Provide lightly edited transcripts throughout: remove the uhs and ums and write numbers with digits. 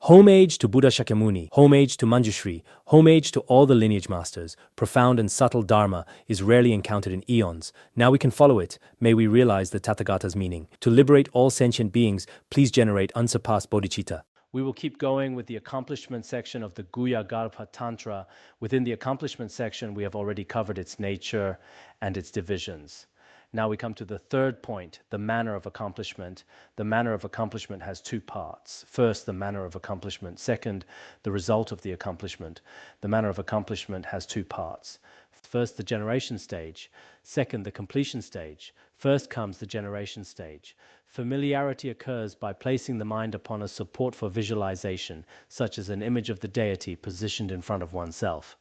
Homage to Buddha Shakyamuni, homage to Manjushri, homage to all the lineage masters. Profound and subtle dharma is rarely encountered in eons. Now we can follow it. May we realize the Tathagata's meaning. To liberate all sentient beings, please generate unsurpassed bodhicitta. We will keep going with the accomplishment section of the Guhya Garbha Tantra. Within the accomplishment section, we have already covered its nature and its divisions. Now we come to the third point, the manner of accomplishment. The manner of accomplishment has two parts. First, the manner of accomplishment. Second, the result of the accomplishment. The manner of accomplishment has two parts. First, the generation stage. Second, the completion stage. First comes the generation stage. Familiarity occurs by placing the mind upon a support for visualization, such as an image of the deity positioned in front of oneself.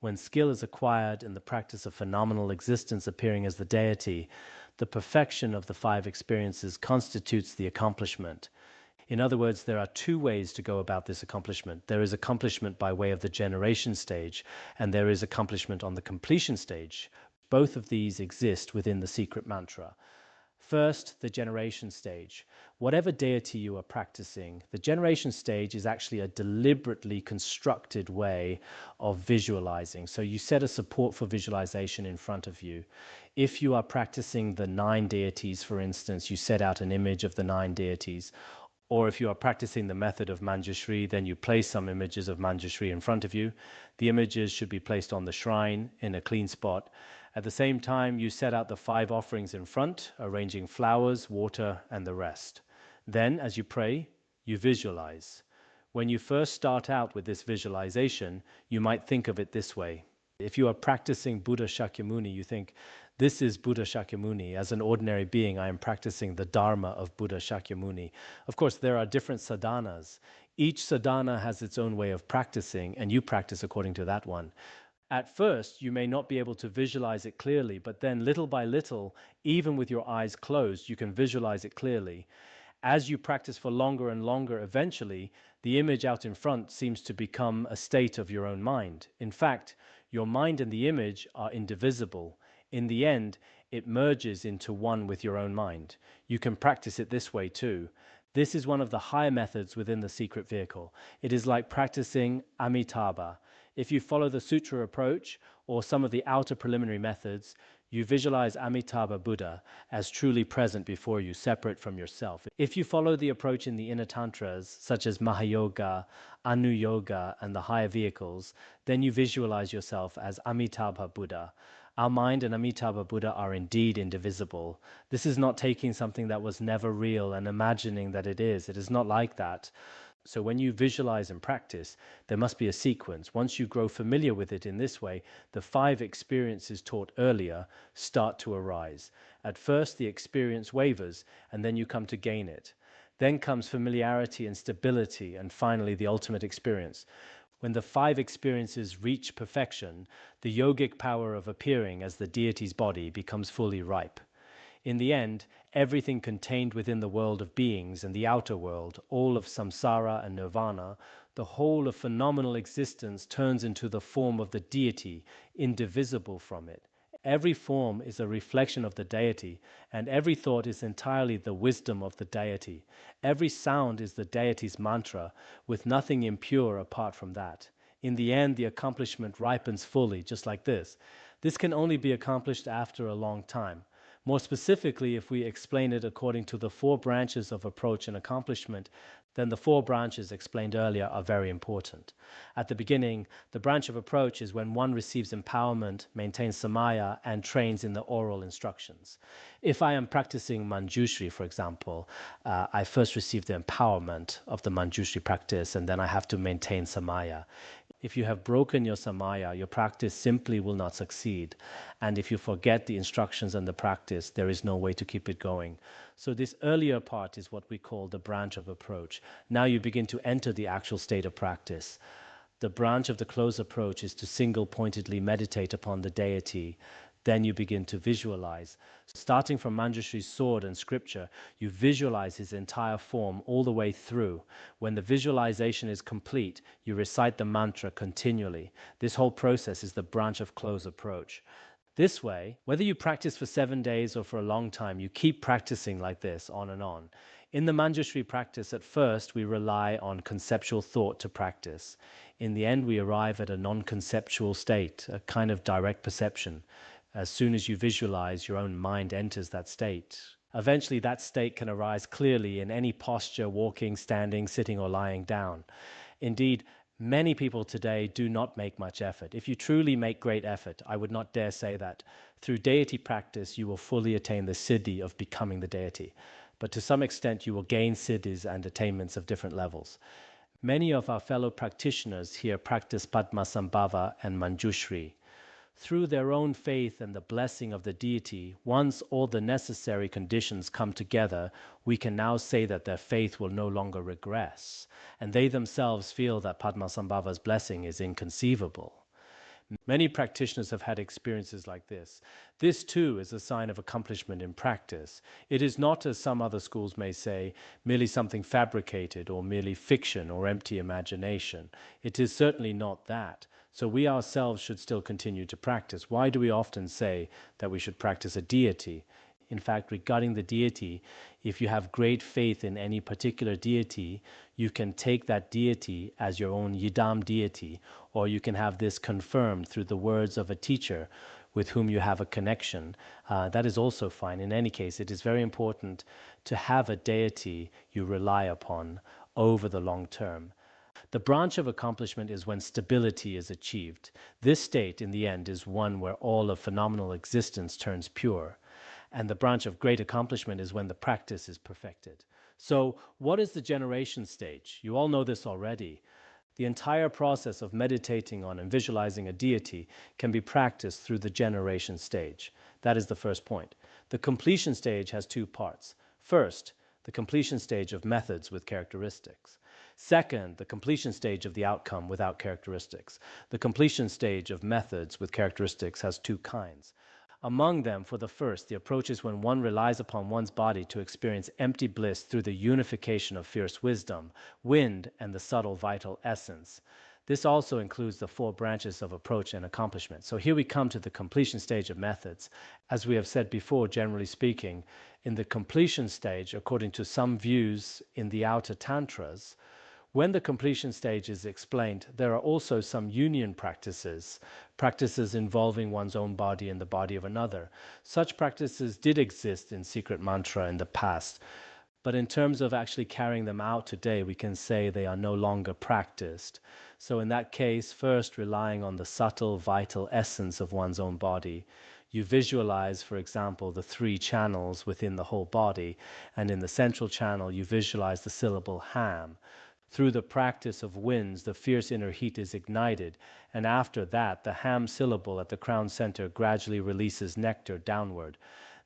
When skill is acquired in the practice of phenomenal existence appearing as the deity, the perfection of the five experiences constitutes the accomplishment. In other words, there are two ways to go about this accomplishment. There is accomplishment by way of the generation stage, and there is accomplishment on the completion stage. Both of these exist within the secret mantra. First, the generation stage. Whatever deity you are practicing, the generation stage is actually a deliberately constructed way of visualizing. So you set a support for visualization in front of you. If you are practicing the 9 deities, for instance, you set out an image of the 9 deities. Or if you are practicing the method of Manjushri, then you place some images of Manjushri in front of you. The images should be placed on the shrine in a clean spot. At the same time, you set out the 5 offerings in front, arranging flowers, water, and the rest. Then, as you pray, you visualize. When you first start out with this visualization, you might think of it this way. If you are practicing Buddha Shakyamuni, you think, this is Buddha Shakyamuni. As an ordinary being, I am practicing the Dharma of Buddha Shakyamuni. Of course, there are different sadhanas. Each sadhana has its own way of practicing, and you practice according to that one. At first, you may not be able to visualize it clearly, but then little by little, even with your eyes closed, you can visualize it clearly. As you practice for longer and longer, eventually, the image out in front seems to become a state of your own mind. In fact, your mind and the image are indivisible. In the end, it merges into one with your own mind. You can practice it this way too. This is one of the higher methods within the secret vehicle. It is like practicing Amitabha. If you follow the sutra approach or some of the outer preliminary methods, you visualize Amitabha Buddha as truly present before you, separate from yourself. If you follow the approach in the inner tantras, such as Mahayoga, Anu Yoga, and the higher vehicles, then you visualize yourself as Amitabha Buddha. Our mind and Amitabha Buddha are indeed indivisible. This is not taking something that was never real and imagining that it is. It is not like that. So when you visualize and practice, there must be a sequence. Once you grow familiar with it in this way, the 5 experiences taught earlier start to arise. At first, the experience wavers, and then you come to gain it. Then comes familiarity and stability, and finally the ultimate experience. When the 5 experiences reach perfection, the yogic power of appearing as the deity's body becomes fully ripe. In the end, everything contained within the world of beings and the outer world, all of samsara and nirvana, the whole of phenomenal existence turns into the form of the deity, indivisible from it. Every form is a reflection of the deity, and every thought is entirely the wisdom of the deity. Every sound is the deity's mantra, with nothing impure apart from that. In the end, the accomplishment ripens fully, just like this. This can only be accomplished after a long time. More specifically, if we explain it according to the 4 branches of approach and accomplishment, then the 4 branches explained earlier are very important. At the beginning, the branch of approach is when one receives empowerment, maintains samaya, and trains in the oral instructions. If I am practicing Manjushri, for example, I first receive the empowerment of the Manjushri practice, and then I have to maintain samaya. If you have broken your samaya, your practice simply will not succeed. And if you forget the instructions and the practice, there is no way to keep it going. So this earlier part is what we call the branch of approach. Now you begin to enter the actual state of practice. The branch of the close approach is to single-pointedly meditate upon the deity. Then you begin to visualize. Starting from Manjushri's sword and scripture, you visualize his entire form all the way through. When the visualization is complete, you recite the mantra continually. This whole process is the branch of close approach. This way, whether you practice for 7 days or for a long time, you keep practicing like this on and on. In the Manjushri practice, at first, we rely on conceptual thought to practice. In the end, we arrive at a non-conceptual state, a kind of direct perception. As soon as you visualize, your own mind enters that state. Eventually, that state can arise clearly in any posture, walking, standing, sitting, or lying down. Indeed, many people today do not make much effort. If you truly make great effort, I would not dare say that through deity practice you will fully attain the siddhi of becoming the deity. But to some extent you will gain siddhis and attainments of different levels. Many of our fellow practitioners here practice Padmasambhava and Manjushri. Through their own faith and the blessing of the deity, once all the necessary conditions come together, we can now say that their faith will no longer regress, and they themselves feel that Padmasambhava's blessing is inconceivable. Many practitioners have had experiences like this. This too is a sign of accomplishment in practice. It is not, as some other schools may say, merely something fabricated or merely fiction or empty imagination. It is certainly not that. So we ourselves should still continue to practice. Why do we often say that we should practice a deity? In fact, regarding the deity, if you have great faith in any particular deity, you can take that deity as your own yidam deity, or you can have this confirmed through the words of a teacher with whom you have a connection. That is also fine. In any case, it is very important to have a deity you rely upon over the long term. The branch of accomplishment is when stability is achieved. This state, in the end, is one where all of phenomenal existence turns pure. And the branch of great accomplishment is when the practice is perfected. So, what is the generation stage? You all know this already. The entire process of meditating on and visualizing a deity can be practiced through the generation stage. That is the first point. The completion stage has two parts. First, the completion stage of methods with characteristics. Second, the completion stage of the outcome without characteristics. The completion stage of methods with characteristics has two kinds. Among them, for the first, the approach is when one relies upon one's body to experience empty bliss through the unification of fierce wisdom, wind, and the subtle vital essence. This also includes the four branches of approach and accomplishment. So here we come to the completion stage of methods. As we have said before, generally speaking, in the completion stage, according to some views in the outer tantras, when the completion stage is explained, there are also some union practices, practices involving one's own body and the body of another. Such practices did exist in secret mantra in the past, but in terms of actually carrying them out today, we can say they are no longer practiced. So in that case, first relying on the subtle, vital essence of one's own body, you visualize, for example, the three channels within the whole body, and in the central channel you visualize the syllable ham. Through the practice of winds, the fierce inner heat is ignited, and after that, the ham syllable at the crown center gradually releases nectar downward.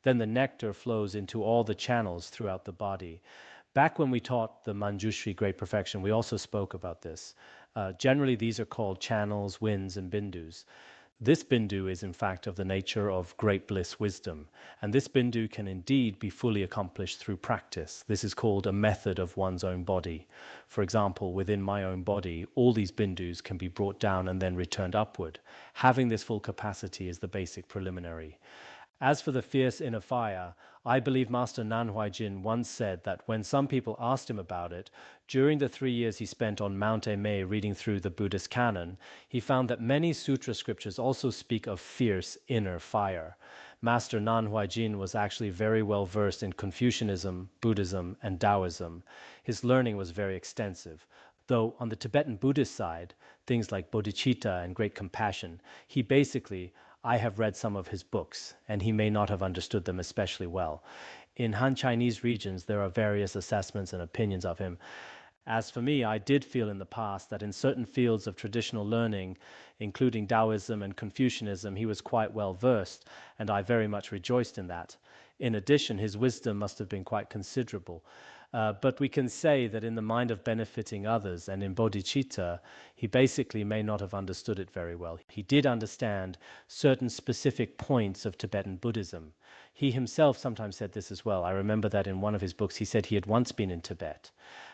Then the nectar flows into all the channels throughout the body. Back when we taught the Manjushri Great Perfection, we also spoke about this. Generally, these are called channels, winds, and bindus. This bindu is in fact of the nature of great bliss wisdom, and this bindu can indeed be fully accomplished through practice. This is called a method of one's own body. For example, within my own body, all these bindus can be brought down and then returned upward. Having this full capacity is the basic preliminary. As for the fierce inner fire, I believe Master Nanhuai Jin once said that when some people asked him about it, during the 3 years he spent on Mount Emei reading through the Buddhist canon, he found that many sutra scriptures also speak of fierce inner fire. Master Nanhuai Jin was actually very well versed in Confucianism, Buddhism, and Taoism. His learning was very extensive. Though on the Tibetan Buddhist side, things like bodhicitta and great compassion, I have read some of his books, and he may not have understood them especially well. In Han Chinese regions, there are various assessments and opinions of him. As for me, I did feel in the past that in certain fields of traditional learning, including Taoism and Confucianism, he was quite well versed, and I very much rejoiced in that. In addition, his wisdom must have been quite considerable. But we can say that in the mind of benefiting others and in bodhicitta, he basically may not have understood it very well. He did understand certain specific points of Tibetan Buddhism. He himself sometimes said this as well. I remember that in one of his books he said he had once been in Tibet.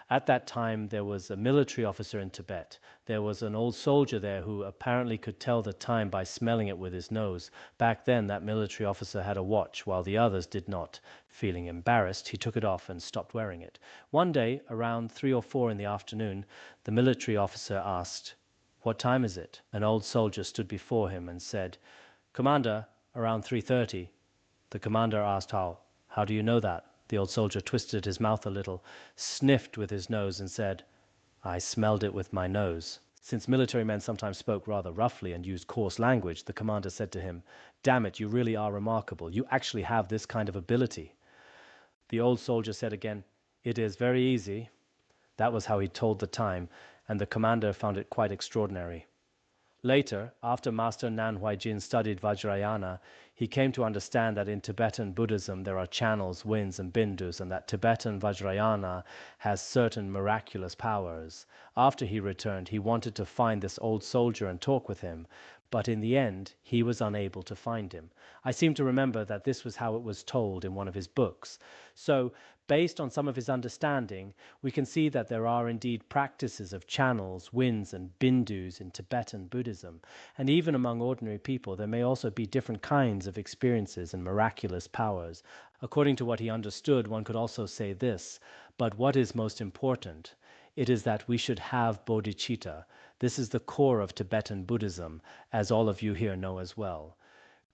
At that time, there was a military officer in Tibet. There was an old soldier there who apparently could tell the time by smelling it with his nose. Back then, that military officer had a watch, while the others did not. Feeling embarrassed, he took it off and stopped wearing it. One day, around 3 or 4 in the afternoon, the military officer asked, "What time is it?" An old soldier stood before him and said, "Commander, around 3:30. The commander asked, How do you know that?" The old soldier twisted his mouth a little, sniffed with his nose, and said, "I smelled it with my nose." Since military men sometimes spoke rather roughly and used coarse language, the commander said to him, "Damn it, you really are remarkable. You actually have this kind of ability." The old soldier said again, "It is very easy." That was how he told the time, and the commander found it quite extraordinary. Later, after Master Nan Huaijin studied Vajrayana, he came to understand that in Tibetan Buddhism there are channels, winds, and bindus, and that Tibetan Vajrayana has certain miraculous powers. After he returned, he wanted to find this old soldier and talk with him, but in the end, he was unable to find him. I seem to remember that this was how it was told in one of his books. So, based on some of his understanding, we can see that there are indeed practices of channels, winds, and bindus in Tibetan Buddhism. And even among ordinary people, there may also be different kinds of experiences and miraculous powers. According to what he understood, one could also say this, but what is most important? It is that we should have bodhicitta. This is the core of Tibetan Buddhism, as all of you here know as well.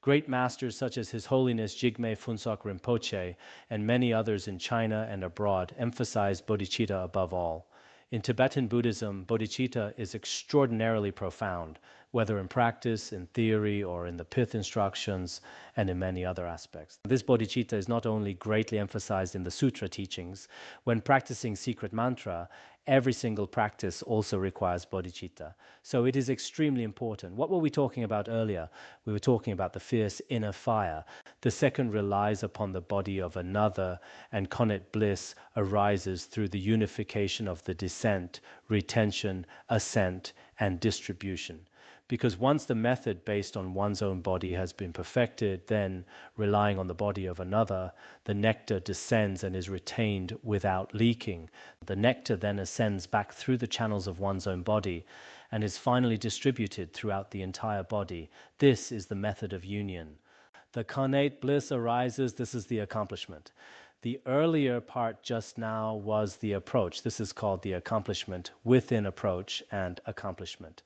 Great masters such as His Holiness Jigme Phuntsok Rinpoche and many others in China and abroad emphasized bodhicitta above all. In Tibetan Buddhism, bodhicitta is extraordinarily profound, whether in practice, in theory, or in the pith instructions, and in many other aspects. This bodhicitta is not only greatly emphasized in the sutra teachings. When practicing secret mantra, every single practice also requires bodhicitta. So it is extremely important. What were we talking about earlier? We were talking about the fierce inner fire. The second relies upon the body of another, and Khenpo bliss arises through the unification of the descent, retention, ascent, and distribution. Because once the method based on one's own body has been perfected, then, relying on the body of another, the nectar descends and is retained without leaking. The nectar then ascends back through the channels of one's own body and is finally distributed throughout the entire body. This is the method of union. The Khenpo bliss arises, this is the accomplishment. The earlier part just now was the approach. This is called the accomplishment within approach and accomplishment.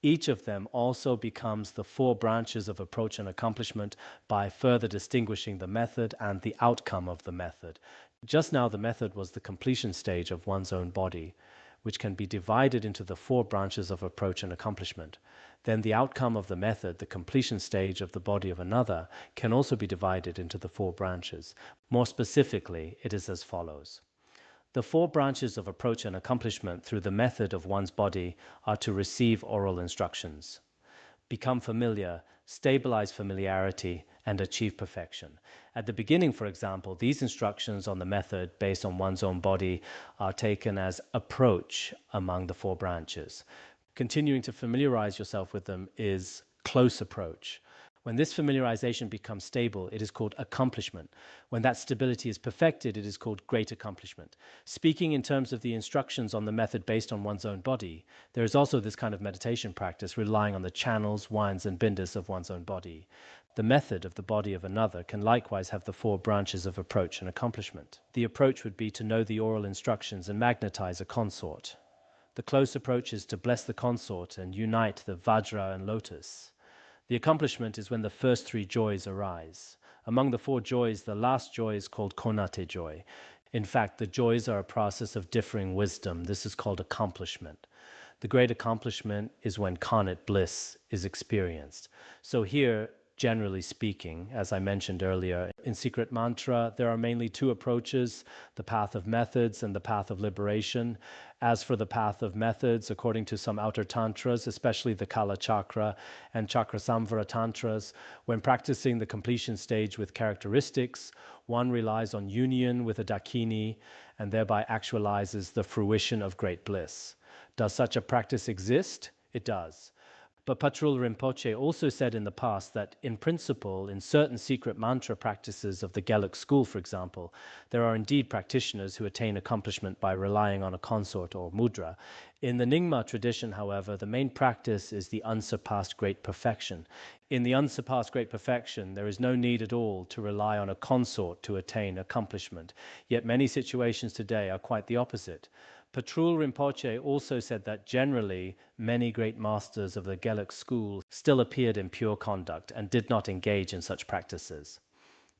Each of them also becomes the 4 branches of approach and accomplishment by further distinguishing the method and the outcome of the method. Just now the method was the completion stage of one's own body, which can be divided into the 4 branches of approach and accomplishment. Then the outcome of the method, the completion stage of the body of another, can also be divided into the 4 branches. More specifically, it is as follows. The 4 branches of approach and accomplishment through the method of one's body are to receive oral instructions, become familiar, stabilize familiarity, and achieve perfection. At the beginning, for example, these instructions on the method based on one's own body are taken as approach among the 4 branches. Continuing to familiarize yourself with them is close approach. When this familiarization becomes stable, it is called accomplishment. When that stability is perfected, it is called great accomplishment. Speaking in terms of the instructions on the method based on one's own body, there is also this kind of meditation practice relying on the channels, winds, and bindus of one's own body. The method of the body of another can likewise have the 4 branches of approach and accomplishment. The approach would be to know the oral instructions and magnetize a consort. The close approach is to bless the consort and unite the Vajra and lotus. The accomplishment is when the first 3 joys arise. Among the 4 joys, the last joy is called Konate joy. In fact, the joys are a process of differing wisdom. This is called accomplishment. The great accomplishment is when Khenpo bliss is experienced. So here, generally speaking, as I mentioned earlier, in secret mantra, there are mainly 2 approaches, the path of methods and the path of liberation. As for the path of methods, according to some outer tantras, especially the Kala Chakra and Chakra Samvara tantras, when practicing the completion stage with characteristics, one relies on union with a Dakini and thereby actualizes the fruition of great bliss. Does such a practice exist? It does. But Patrul Rinpoche also said in the past that, in principle, in certain secret mantra practices of the Gelug school, for example, there are indeed practitioners who attain accomplishment by relying on a consort or mudra. In the Nyingma tradition, however, the main practice is the unsurpassed great perfection. In the unsurpassed great perfection, there is no need at all to rely on a consort to attain accomplishment. Yet many situations today are quite the opposite. Patrul Rinpoche also said that generally many great masters of the Gelug school still appeared in pure conduct and did not engage in such practices.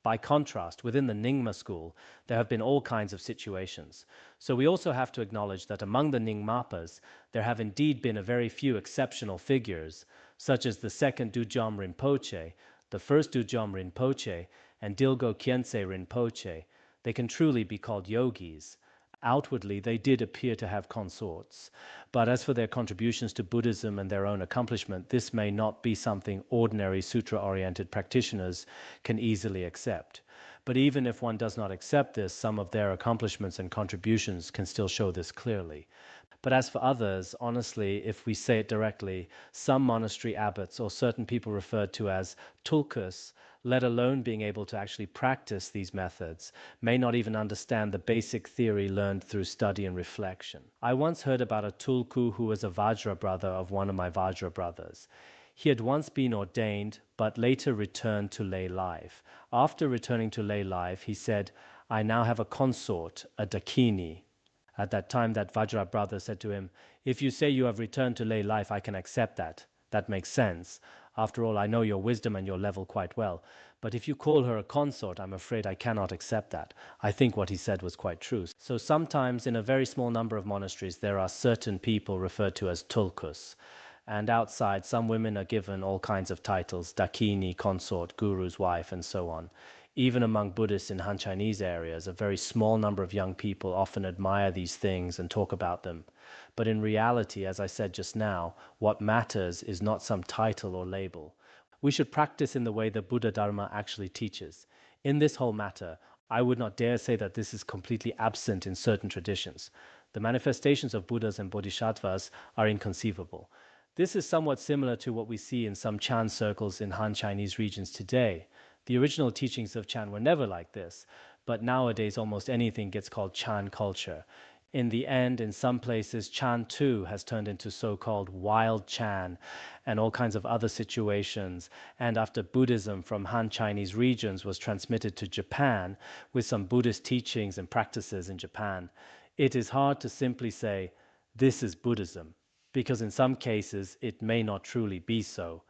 By contrast, within the Nyingma school, there have been all kinds of situations. So we also have to acknowledge that among the Nyingmapas, there have indeed been a very few exceptional figures, such as the second Dujom Rinpoche, the first Dujom Rinpoche, and Dilgo Khyentse Rinpoche. They can truly be called yogis. Outwardly, they did appear to have consorts, but as for their contributions to Buddhism and their own accomplishment, this may not be something ordinary sutra-oriented practitioners can easily accept. But even if one does not accept this, some of their accomplishments and contributions can still show this clearly. But as for others, honestly, if we say it directly, some monastery abbots or certain people referred to as tulkus, let alone being able to actually practice these methods, may not even understand the basic theory learned through study and reflection. I once heard about a tulku who was a Vajra brother of one of my Vajra brothers. He had once been ordained, but later returned to lay life. After returning to lay life, he said, "I now have a consort, a Dakini." At that time, that Vajra brother said to him, "If you say you have returned to lay life, I can accept that. That makes sense. After all, I know your wisdom and your level quite well. But if you call her a consort, I'm afraid I cannot accept that." I think what he said was quite true. So sometimes in a very small number of monasteries, there are certain people referred to as tulkus. And outside, some women are given all kinds of titles, Dakini, consort, guru's wife, and so on. Even among Buddhists in Han Chinese areas, a very small number of young people often admire these things and talk about them. But in reality, as I said just now, what matters is not some title or label. We should practice in the way the Buddha Dharma actually teaches. In this whole matter, I would not dare say that this is completely absent in certain traditions. The manifestations of Buddhas and Bodhisattvas are inconceivable. This is somewhat similar to what we see in some Chan circles in Han Chinese regions today. The original teachings of Chan were never like this, but nowadays almost anything gets called Chan culture. In the end, in some places, Chan too has turned into so-called wild Chan and all kinds of other situations. And after Buddhism from Han Chinese regions was transmitted to Japan, with some Buddhist teachings and practices in Japan, it is hard to simply say, this is Buddhism, because in some cases it may not truly be so.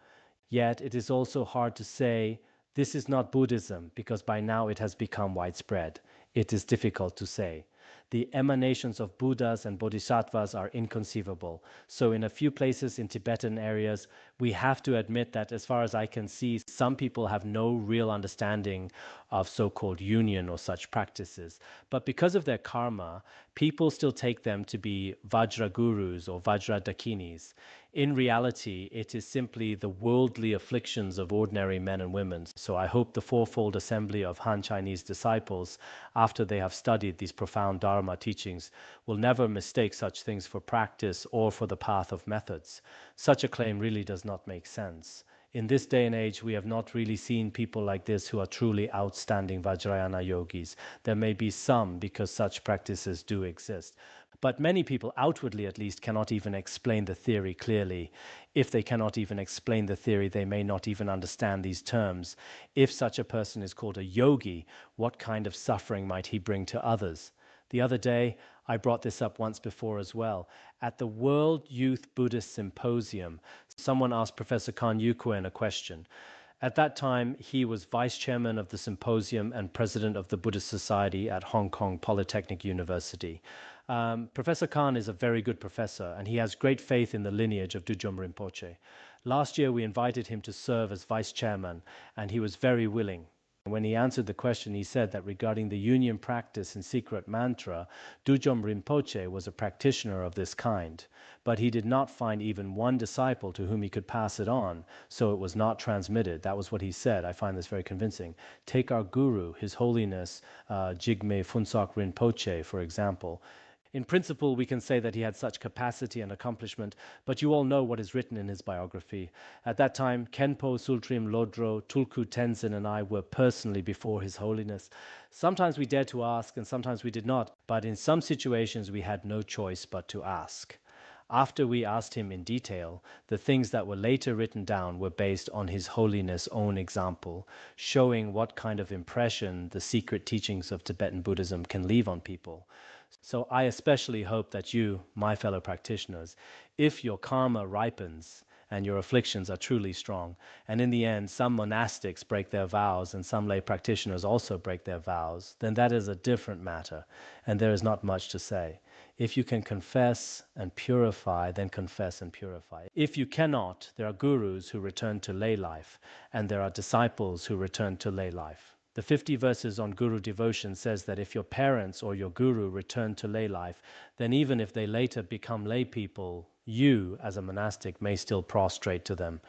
Yet it is also hard to say, this is not Buddhism, because by now it has become widespread. It is difficult to say. The emanations of Buddhas and Bodhisattvas are inconceivable. So in a few places in Tibetan areas, we have to admit that as far as I can see, some people have no real understanding of so-called union or such practices. But because of their karma, people still take them to be Vajra Gurus or Vajra Dakinis. In reality, it is simply the worldly afflictions of ordinary men and women. So I hope the fourfold assembly of Han Chinese disciples, after they have studied these profound Dharma teachings, will never mistake such things for practice or for the path of methods. Such a claim really does not make sense. In this day and age, we have not really seen people like this who are truly outstanding Vajrayana yogis. There may be some, because such practices do exist. But many people, outwardly at least, cannot even explain the theory clearly. If they cannot even explain the theory, they may not even understand these terms. If such a person is called a yogi, what kind of suffering might he bring to others? The other day, I brought this up once before as well. At the World Youth Buddhist Symposium, someone asked Professor Khan Yukuen a question. At that time, he was vice chairman of the symposium and president of the Buddhist Society at Hong Kong Polytechnic University. Professor Khan is a very good professor, and he has great faith in the lineage of Dudjom Rinpoche. Last year, we invited him to serve as vice chairman, and he was very willing. When he answered the question, he said that regarding the union practice in secret mantra, Dudjom Rinpoche was a practitioner of this kind, but he did not find even one disciple to whom he could pass it on, so it was not transmitted. That was what he said. I find this very convincing. Take our guru, His Holiness Jigme Phuntsok Rinpoche, for example. In principle, we can say that he had such capacity and accomplishment, but you all know what is written in his biography. At that time, Khenpo, Sultrim, Lodro, Tulku Tenzin, and I were personally before His Holiness. Sometimes we dared to ask, and sometimes we did not, but in some situations we had no choice but to ask. After we asked him in detail, the things that were later written down were based on His Holiness' own example, showing what kind of impression the secret teachings of Tibetan Buddhism can leave on people. So I especially hope that you, my fellow practitioners, if your karma ripens and your afflictions are truly strong, and in the end some monastics break their vows and some lay practitioners also break their vows, then that is a different matter, and there is not much to say. If you can confess and purify, then confess and purify. If you cannot, there are gurus who return to lay life, and there are disciples who return to lay life. The 50 verses on guru devotion says that if your parents or your guru return to lay life, then even if they later become lay people, you, as a monastic, may still prostrate to them.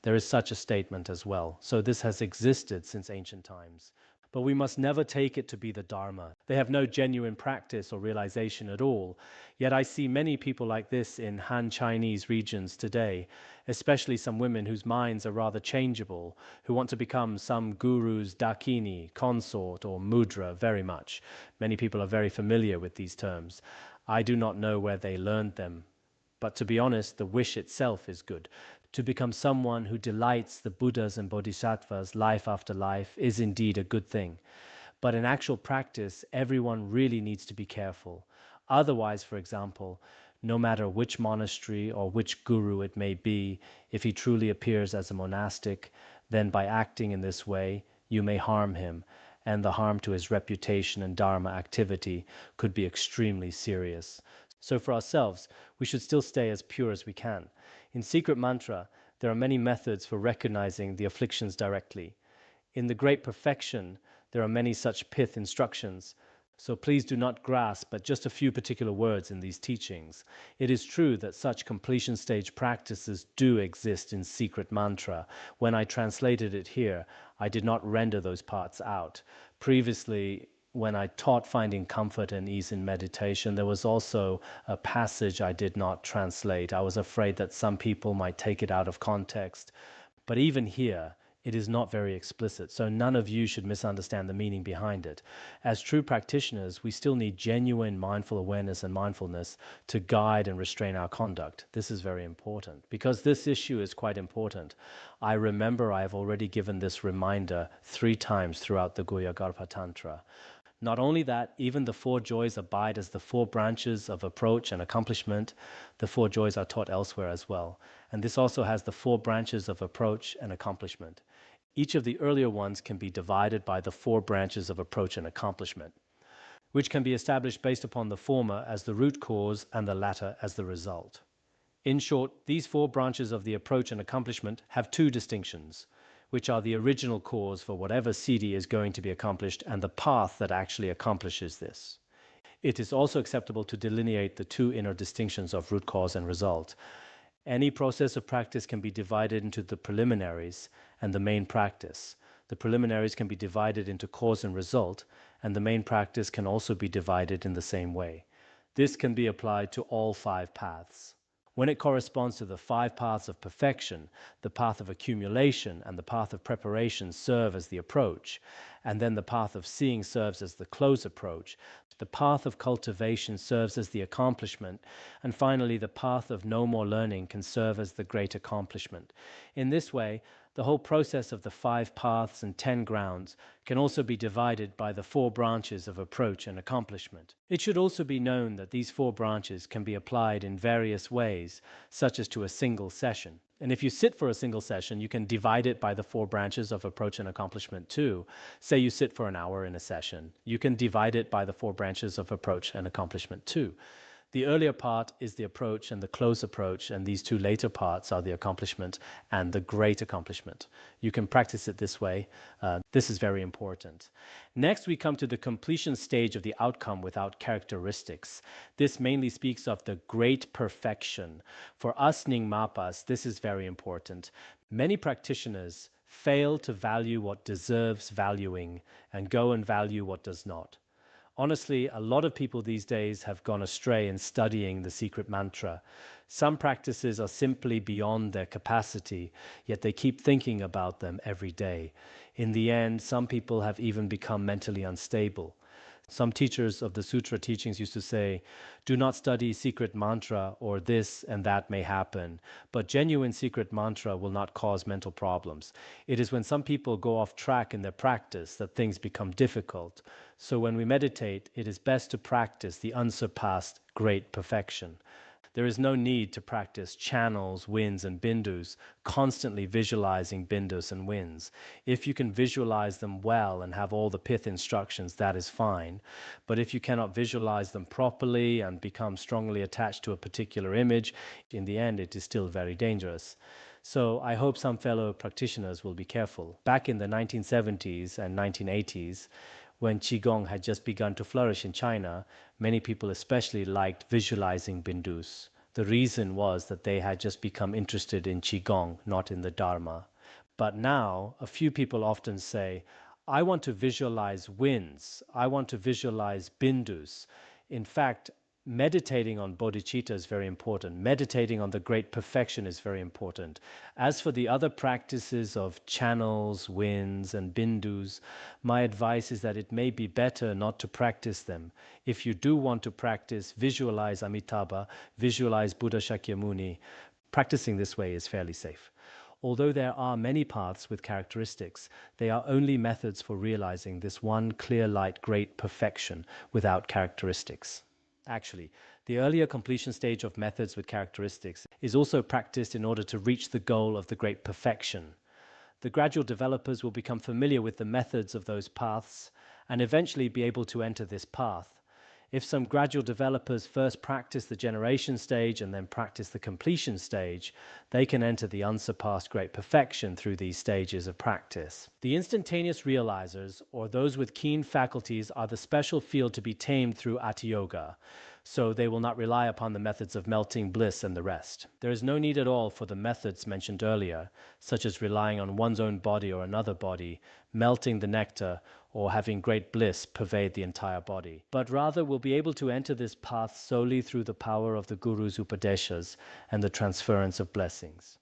There is such a statement as well. So this has existed since ancient times. But we must never take it to be the Dharma. They have no genuine practice or realization at all. Yet I see many people like this in Han Chinese regions today, especially some women whose minds are rather changeable, who want to become some guru's dakini, consort, or mudra very much. Many people are very familiar with these terms. I do not know where they learned them. But to be honest, the wish itself is good. To become someone who delights the Buddhas and Bodhisattvas life after life is indeed a good thing. But in actual practice, everyone really needs to be careful. Otherwise, for example, no matter which monastery or which guru it may be, if he truly appears as a monastic, then by acting in this way, you may harm him, and the harm to his reputation and dharma activity could be extremely serious. So for ourselves, we should still stay as pure as we can. In secret mantra, there are many methods for recognizing the afflictions directly. In the Great Perfection, there are many such pith instructions. So please do not grasp at just a few particular words in these teachings. It is true that such completion stage practices do exist in secret mantra. When I translated it here, I did not render those parts out. Previously, when I taught finding comfort and ease in meditation, there was also a passage I did not translate. I was afraid that some people might take it out of context. But even here, it is not very explicit, so none of you should misunderstand the meaning behind it. As true practitioners, we still need genuine mindful awareness and mindfulness to guide and restrain our conduct. This is very important, because this issue is quite important. I remember I have already given this reminder 3 times throughout the Guhyagarbha Tantra. Not only that, even the 4 joys abide as the 4 branches of approach and accomplishment. The 4 joys are taught elsewhere as well. And this also has the 4 branches of approach and accomplishment. Each of the earlier ones can be divided by the 4 branches of approach and accomplishment, which can be established based upon the former as the root cause and the latter as the result. In short, these 4 branches of the approach and accomplishment have 2 distinctions, which are the original cause for whatever siddhi is going to be accomplished and the path that actually accomplishes this. It is also acceptable to delineate the 2 inner distinctions of root cause and result. Any process of practice can be divided into the preliminaries and the main practice. The preliminaries can be divided into cause and result, and the main practice can also be divided in the same way. This can be applied to all 5 paths. When it corresponds to the 5 paths of perfection, the path of accumulation and the path of preparation serve as the approach, and then the path of seeing serves as the close approach, the path of cultivation serves as the accomplishment, and finally the path of no more learning can serve as the great accomplishment. In this way, the whole process of the 5 paths and 10 grounds can also be divided by the 4 branches of approach and accomplishment. It should also be known that these 4 branches can be applied in various ways, such as to a single session. And if you sit for a single session, you can divide it by the 4 branches of approach and accomplishment too. Say you sit for an hour in a session, you can divide it by the 4 branches of approach and accomplishment too. The earlier part is the approach and the close approach, and these 2 later parts are the accomplishment and the great accomplishment. You can practice it this way. This is very important. Next, we come to the completion stage of the outcome without characteristics. This mainly speaks of the great perfection. For us Nyingmapas, this is very important. Many practitioners fail to value what deserves valuing and go and value what does not. Honestly, a lot of people these days have gone astray in studying the secret mantra. Some practices are simply beyond their capacity, yet they keep thinking about them every day. In the end, some people have even become mentally unstable. Some teachers of the sutra teachings used to say, do not study secret mantra or this and that may happen, but genuine secret mantra will not cause mental problems. It is when some people go off track in their practice that things become difficult. So when we meditate, it is best to practice the unsurpassed great perfection. There is no need to practice channels, winds, and bindus, constantly visualizing bindus and winds. If you can visualize them well and have all the pith instructions, that is fine. But if you cannot visualize them properly and become strongly attached to a particular image, in the end it is still very dangerous. So I hope some fellow practitioners will be careful. Back in the 1970s and 1980s, when Qigong had just begun to flourish in China, many people especially liked visualizing bindus. The reason was that they had just become interested in Qigong, not in the Dharma. But now, a few people often say, I want to visualize winds, I want to visualize bindus. In fact, meditating on bodhicitta is very important. Meditating on the great perfection is very important. As for the other practices of channels, winds, and bindus, my advice is that it may be better not to practice them. If you do want to practice, visualize Amitabha, visualize Buddha Shakyamuni. Practicing this way is fairly safe. Although there are many paths with characteristics, they are only methods for realizing this one clear light great perfection without characteristics. Actually, the earlier completion stage of methods with characteristics is also practiced in order to reach the goal of the great perfection. The gradual developers will become familiar with the methods of those paths and eventually be able to enter this path. If some gradual developers first practice the generation stage and then practice the completion stage, they can enter the unsurpassed great perfection through these stages of practice. The instantaneous realizers, or those with keen faculties, are the special field to be tamed through Hatha Yoga, so they will not rely upon the methods of melting bliss and the rest. There is no need at all for the methods mentioned earlier, such as relying on one's own body or another body, melting the nectar, or having great bliss pervade the entire body, but rather will be able to enter this path solely through the power of the Guru's Upadeshas and the transference of blessings.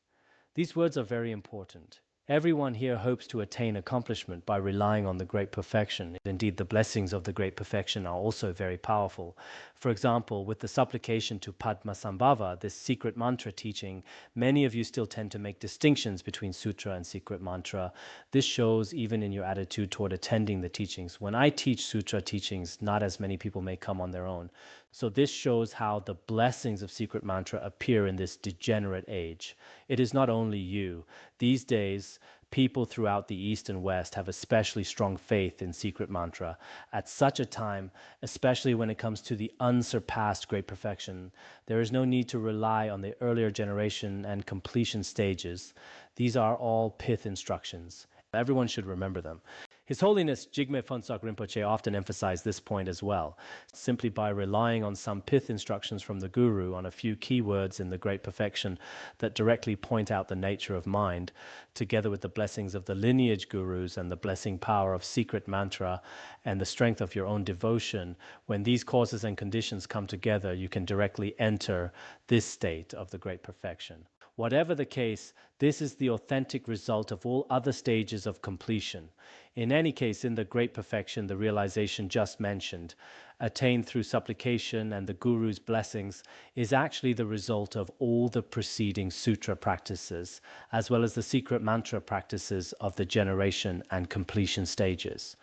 These words are very important. Everyone here hopes to attain accomplishment by relying on the great perfection. Indeed, the blessings of the great perfection are also very powerful. For example, with the supplication to Padmasambhava, this secret mantra teaching, many of you still tend to make distinctions between sutra and secret mantra. This shows even in your attitude toward attending the teachings. When I teach sutra teachings, not as many people may come on their own. So this shows how the blessings of secret mantra appear in this degenerate age. It is not only you. These days, people throughout the East and West have especially strong faith in secret mantra. At such a time, especially when it comes to the unsurpassed great perfection, there is no need to rely on the earlier generation and completion stages. These are all pith instructions. Everyone should remember them. His Holiness Jigme Phuntsok Rinpoche often emphasized this point as well. Simply by relying on some pith instructions from the Guru on a few key words in the Great Perfection that directly point out the nature of mind, together with the blessings of the lineage Gurus and the blessing power of secret mantra and the strength of your own devotion, when these causes and conditions come together, you can directly enter this state of the Great Perfection. Whatever the case, this is the authentic result of all other stages of completion. In any case, in the great perfection, the realization just mentioned, attained through supplication and the Guru's blessings, is actually the result of all the preceding sutra practices, as well as the secret mantra practices of the generation and completion stages.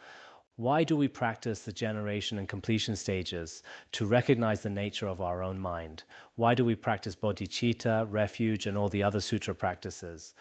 Why do we practice the generation and completion stages? To recognize the nature of our own mind. Why do we practice bodhicitta, refuge, and all the other sutra practices?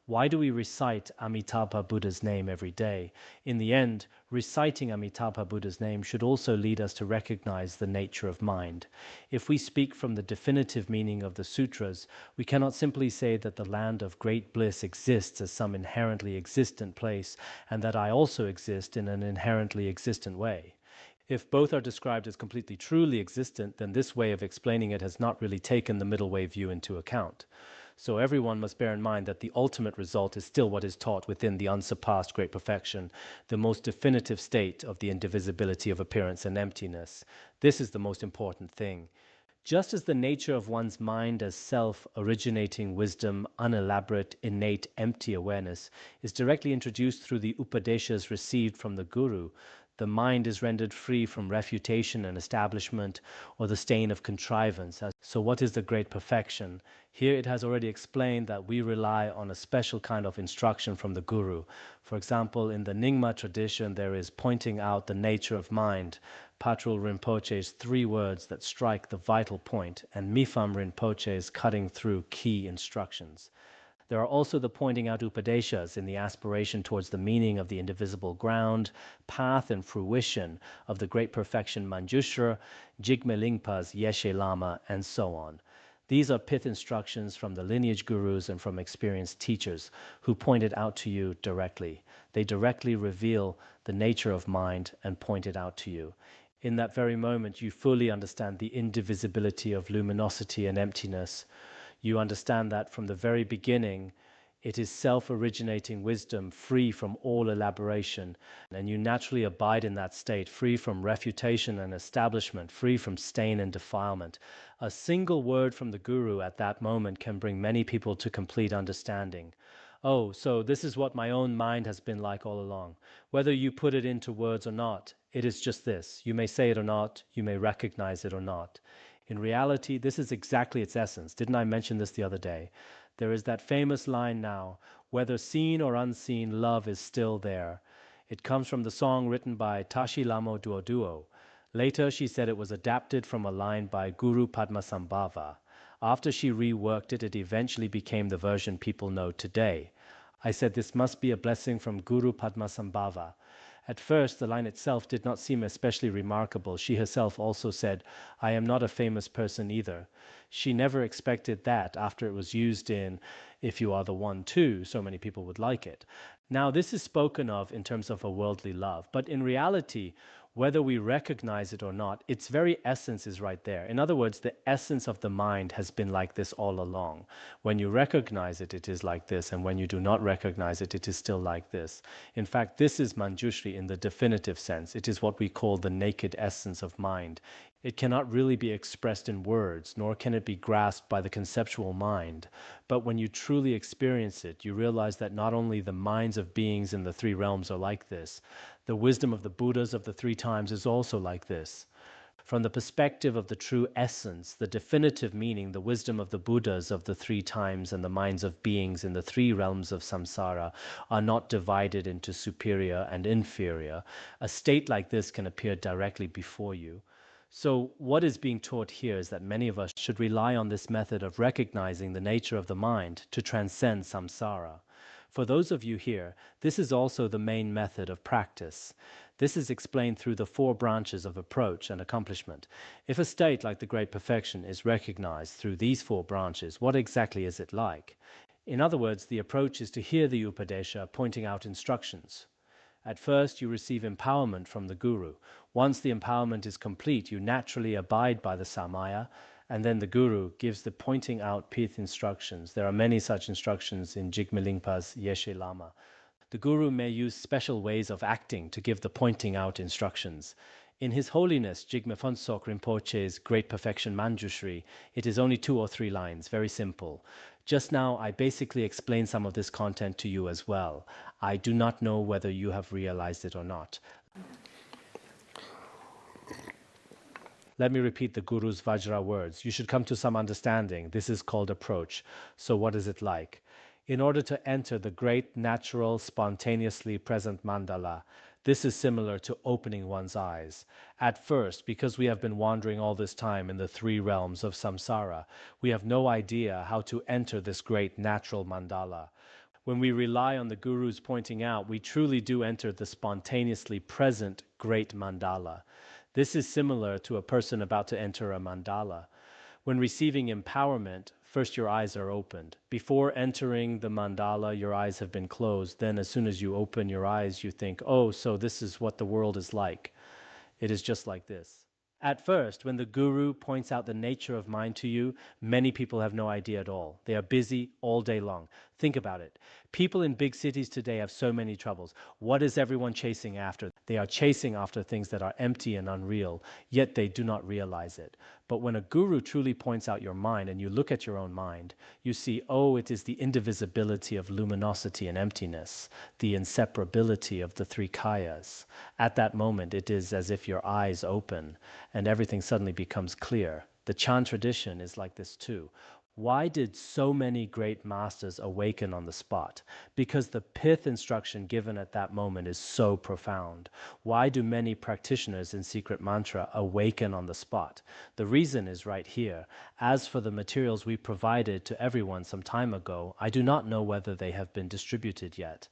Why do we recite Amitabha Buddha's name every day? In the end, reciting Amitabha Buddha's name should also lead us to recognize the nature of mind. If we speak from the definitive meaning of the sutras, we cannot simply say that the land of great bliss exists as some inherently existent place, and that I also exist in an inherently existent way. If both are described as completely truly existent, then this way of explaining it has not really taken the middle way view into account. So everyone must bear in mind that the ultimate result is still what is taught within the unsurpassed great perfection, the most definitive state of the indivisibility of appearance and emptiness. This is the most important thing. Just as the nature of one's mind as self-originating wisdom, unelaborate, innate, empty awareness, is directly introduced through the upadeshas received from the Guru, the mind is rendered free from refutation and establishment or the stain of contrivance. So what is the great perfection? Here it has already explained that we rely on a special kind of instruction from the Guru. For example, in the Nyingma tradition there is pointing out the nature of mind, Patrul Rinpoche's 3 words that strike the vital point, and Mifam Rinpoche's cutting through key instructions. There are also the pointing out upadeshas in the aspiration towards the meaning of the indivisible ground, path and fruition of the great perfection Manjushra, Jigme Lingpa's Yeshe Lama, and so on. These are pith instructions from the lineage gurus and from experienced teachers who point it out to you directly. They directly reveal the nature of mind and point it out to you. In that very moment, you fully understand the indivisibility of luminosity and emptiness. You understand that from the very beginning, it is self-originating wisdom, free from all elaboration, and you naturally abide in that state, free from refutation and establishment, free from stain and defilement. A single word from the Guru at that moment can bring many people to complete understanding. Oh, so this is what my own mind has been like all along. Whether you put it into words or not, it is just this. You may say it or not, you may recognize it or not. In reality, this is exactly its essence. Didn't I mention this the other day? There is that famous line now, whether seen or unseen, love is still there. It comes from the song written by Tashi Lamo Duoduo. Later, she said it was adapted from a line by Guru Padmasambhava. After she reworked it, it eventually became the version people know today. I said this must be a blessing from Guru Padmasambhava. At first, the line itself did not seem especially remarkable. She herself also said, I am not a famous person either. She never expected that after it was used in If You Are the One Too, so many people would like it. Now, this is spoken of in terms of a worldly love, but in reality, whether we recognize it or not, its very essence is right there. In other words, the essence of the mind has been like this all along. When you recognize it, it is like this, and when you do not recognize it, it is still like this. In fact, this is Manjushri in the definitive sense. It is what we call the naked essence of mind. It cannot really be expressed in words, nor can it be grasped by the conceptual mind. But when you truly experience it, you realize that not only the minds of beings in the 3 realms are like this, the wisdom of the Buddhas of the 3 times is also like this. From the perspective of the true essence, the definitive meaning, the wisdom of the Buddhas of the 3 times and the minds of beings in the 3 realms of samsara are not divided into superior and inferior. A state like this can appear directly before you. So what is being taught here is that many of us should rely on this method of recognizing the nature of the mind to transcend samsara. For those of you here, this is also the main method of practice. This is explained through the 4 branches of approach and accomplishment. If a state like the Great Perfection is recognized through these 4 branches, what exactly is it like? In other words, the approach is to hear the Upadesha pointing out instructions. At first, you receive empowerment from the Guru. Once the empowerment is complete, you naturally abide by the Samaya, and then the Guru gives the pointing out pith instructions. There are many such instructions in Jigme Lingpa's Yeshe Lama. The Guru may use special ways of acting to give the pointing out instructions. In His Holiness Jigme Phuntsok Rinpoche's Great Perfection Manjushri, it is only 2 or 3 lines, very simple. Just now, I basically explained some of this content to you as well. I do not know whether you have realized it or not. Let me repeat the Guru's Vajra words. You should come to some understanding. This is called approach. So what is it like? In order to enter the great, natural, spontaneously present mandala, this is similar to opening one's eyes. At first, because we have been wandering all this time in the 3 realms of samsara, we have no idea how to enter this great natural mandala. When we rely on the Guru's pointing out, we truly do enter the spontaneously present great mandala. This is similar to a person about to enter a mandala. When receiving empowerment, first your eyes are opened. Before entering the mandala, your eyes have been closed. Then as soon as you open your eyes, you think, oh, so this is what the world is like. It is just like this. At first, when the guru points out the nature of mind to you, many people have no idea at all. They are busy all day long. Think about it. People in big cities today have so many troubles. What is everyone chasing after? They are chasing after things that are empty and unreal, yet they do not realize it. But when a guru truly points out your mind and you look at your own mind, you see, oh, it is the indivisibility of luminosity and emptiness, the inseparability of the three kayas. At that moment, it is as if your eyes open and everything suddenly becomes clear. The Chan tradition is like this too. Why did so many great masters awaken on the spot? Because the pith instruction given at that moment is so profound. Why do many practitioners in secret mantra awaken on the spot? The reason is right here. As for the materials we provided to everyone some time ago, I do not know whether they have been distributed yet.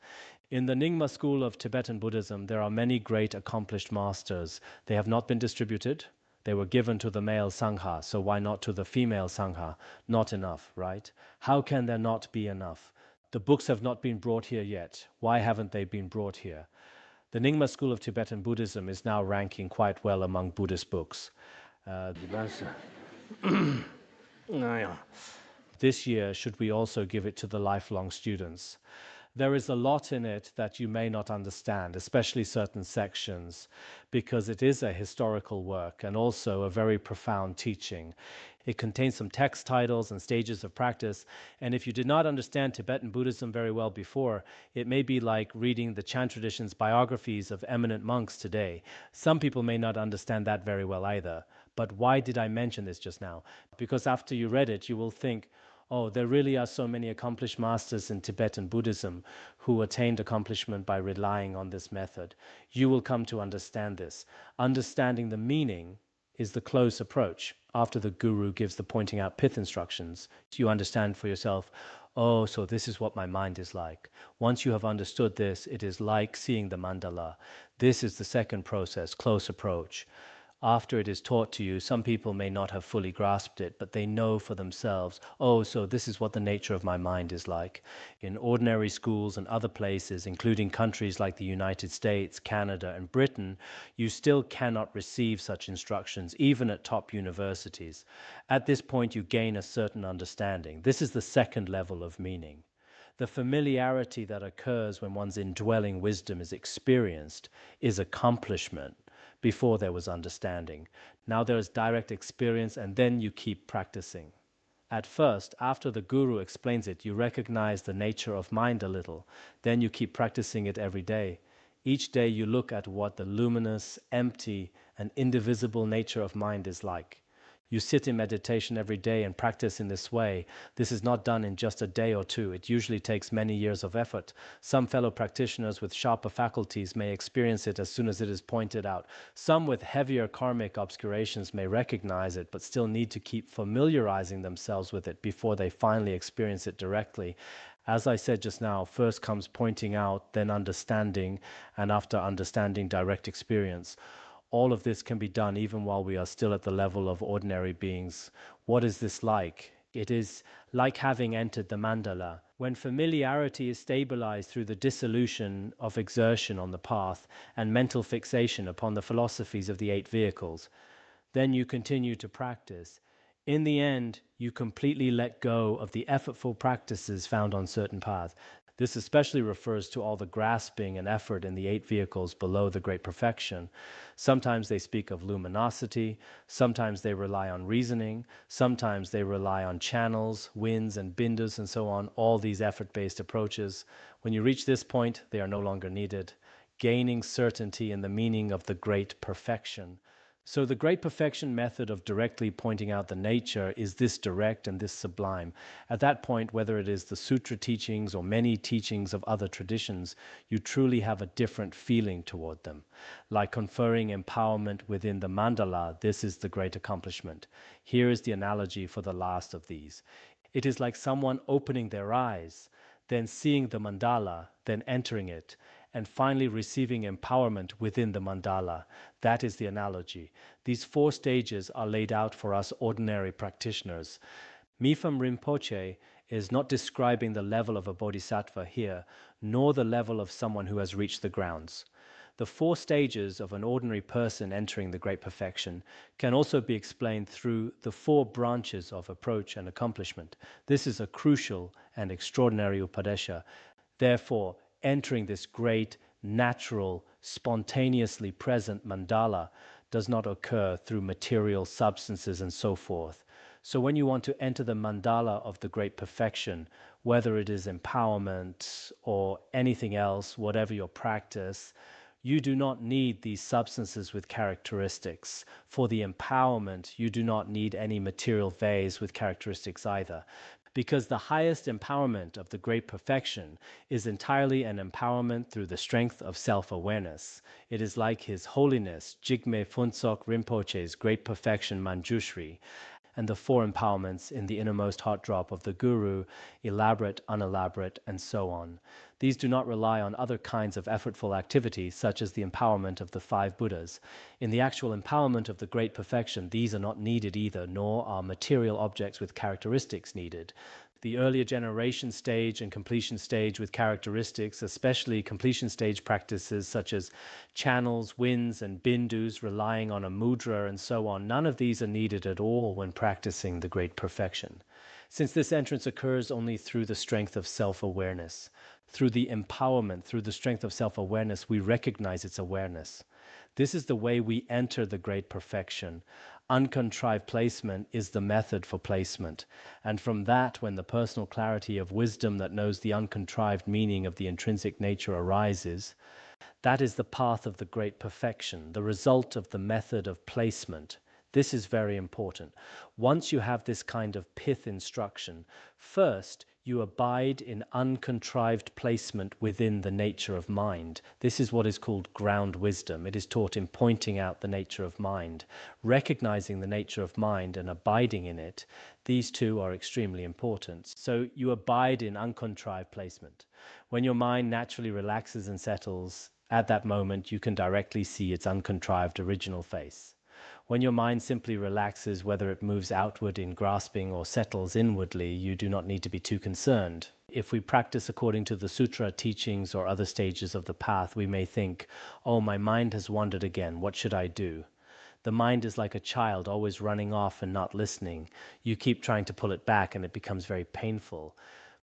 In the Nyingma school of Tibetan Buddhism, there are many great accomplished masters. They have not been distributed. They were given to the male Sangha, so why not to the female Sangha? Not enough, right? How can there not be enough? The books have not been brought here yet. Why haven't they been brought here? The Nyingma school of Tibetan Buddhism is now ranking quite well among Buddhist books. This year, should we also give it to the lifelong students? There is a lot in it that you may not understand, especially certain sections, because it is a historical work and also a very profound teaching. It contains some text titles and stages of practice, and if you did not understand Tibetan Buddhism very well before, it may be like reading the Chan tradition's biographies of eminent monks today. Some people may not understand that very well either. But why did I mention this just now? Because after you read it, you will think, oh, there really are so many accomplished masters in Tibetan Buddhism who attained accomplishment by relying on this method. You will come to understand this. Understanding the meaning is the close approach. After the guru gives the pointing out pith instructions, you understand for yourself, oh, so this is what my mind is like. Once you have understood this, it is like seeing the mandala. This is the second process, close approach. After it is taught to you, some people may not have fully grasped it, but they know for themselves, oh, so this is what the nature of my mind is like. In ordinary schools and other places, including countries like the United States, Canada, and Britain, you still cannot receive such instructions, even at top universities. At this point, you gain a certain understanding. This is the second level of meaning. The familiarity that occurs when one's indwelling wisdom is experienced is accomplishment. Before there was understanding. Now there is direct experience, and then you keep practicing. At first, after the guru explains it, you recognize the nature of mind a little. Then you keep practicing it every day. Each day you look at what the luminous, empty, and indivisible nature of mind is like. You sit in meditation every day and practice in this way. This is not done in just a day or two. It usually takes many years of effort. Some fellow practitioners with sharper faculties may experience it as soon as it is pointed out. Some with heavier karmic obscurations may recognize it, but still need to keep familiarizing themselves with it before they finally experience it directly. As I said just now, first comes pointing out, then understanding, and after understanding, direct experience. All of this can be done even while we are still at the level of ordinary beings. What is this like? It is like having entered the mandala. When familiarity is stabilized through the dissolution of exertion on the path and mental fixation upon the philosophies of the 8 vehicles, then you continue to practice. In the end, you completely let go of the effortful practices found on certain paths. This especially refers to all the grasping and effort in the 8 vehicles below the Great Perfection. Sometimes they speak of luminosity, sometimes they rely on reasoning, sometimes they rely on channels, winds and bindus and so on, all these effort-based approaches. When you reach this point, they are no longer needed, gaining certainty in the meaning of the Great Perfection. So the Great Perfection method of directly pointing out the nature is this direct and this sublime. At that point, whether it is the sutra teachings or many teachings of other traditions, you truly have a different feeling toward them. Like conferring empowerment within the mandala, this is the great accomplishment. Here is the analogy for the last of these. It is like someone opening their eyes, then seeing the mandala, then entering it, and finally receiving empowerment within the mandala. That is the analogy. These 4 stages are laid out for us ordinary practitioners. Mipham Rinpoche is not describing the level of a bodhisattva here, nor the level of someone who has reached the grounds. The 4 stages of an ordinary person entering the Great Perfection can also be explained through the 4 branches of approach and accomplishment. This is a crucial and extraordinary Upadesha. Therefore, entering this great, natural, spontaneously present mandala does not occur through material substances and so forth. So when you want to enter the mandala of the Great Perfection, whether it is empowerment or anything else, whatever your practice, you do not need these substances with characteristics. For the empowerment, you do not need any material vase with characteristics either. Because the highest empowerment of the Great Perfection is entirely an empowerment through the strength of self-awareness. It is like His Holiness Jigme Phuntsok Rinpoche's Great Perfection Manjushri, and the 4 empowerments in the innermost heart drop of the Guru, elaborate, unelaborate, and so on. These do not rely on other kinds of effortful activity, such as the empowerment of the 5 Buddhas. In the actual empowerment of the Great Perfection, these are not needed either, nor are material objects with characteristics needed. The earlier generation stage and completion stage with characteristics, especially completion stage practices such as channels, winds, and bindus, relying on a mudra and so on, none of these are needed at all when practicing the Great Perfection. Since this entrance occurs only through the strength of self-awareness, through the empowerment, through the strength of self-awareness, we recognize its awareness. This is the way we enter the Great Perfection. Uncontrived placement is the method for placement. And from that, when the personal clarity of wisdom that knows the uncontrived meaning of the intrinsic nature arises, that is the path of the Great Perfection, the result of the method of placement. This is very important. Once you have this kind of pith instruction, first you abide in uncontrived placement within the nature of mind. This is what is called ground wisdom. It is taught in pointing out the nature of mind. Recognizing the nature of mind and abiding in it, these two are extremely important. So you abide in uncontrived placement. When your mind naturally relaxes and settles, at that moment you can directly see its uncontrived original face. When your mind simply relaxes, whether it moves outward in grasping or settles inwardly, you do not need to be too concerned. If we practice according to the sutra teachings or other stages of the path, we may think, oh, my mind has wandered again, what should I do? The mind is like a child always running off and not listening. You keep trying to pull it back and it becomes very painful.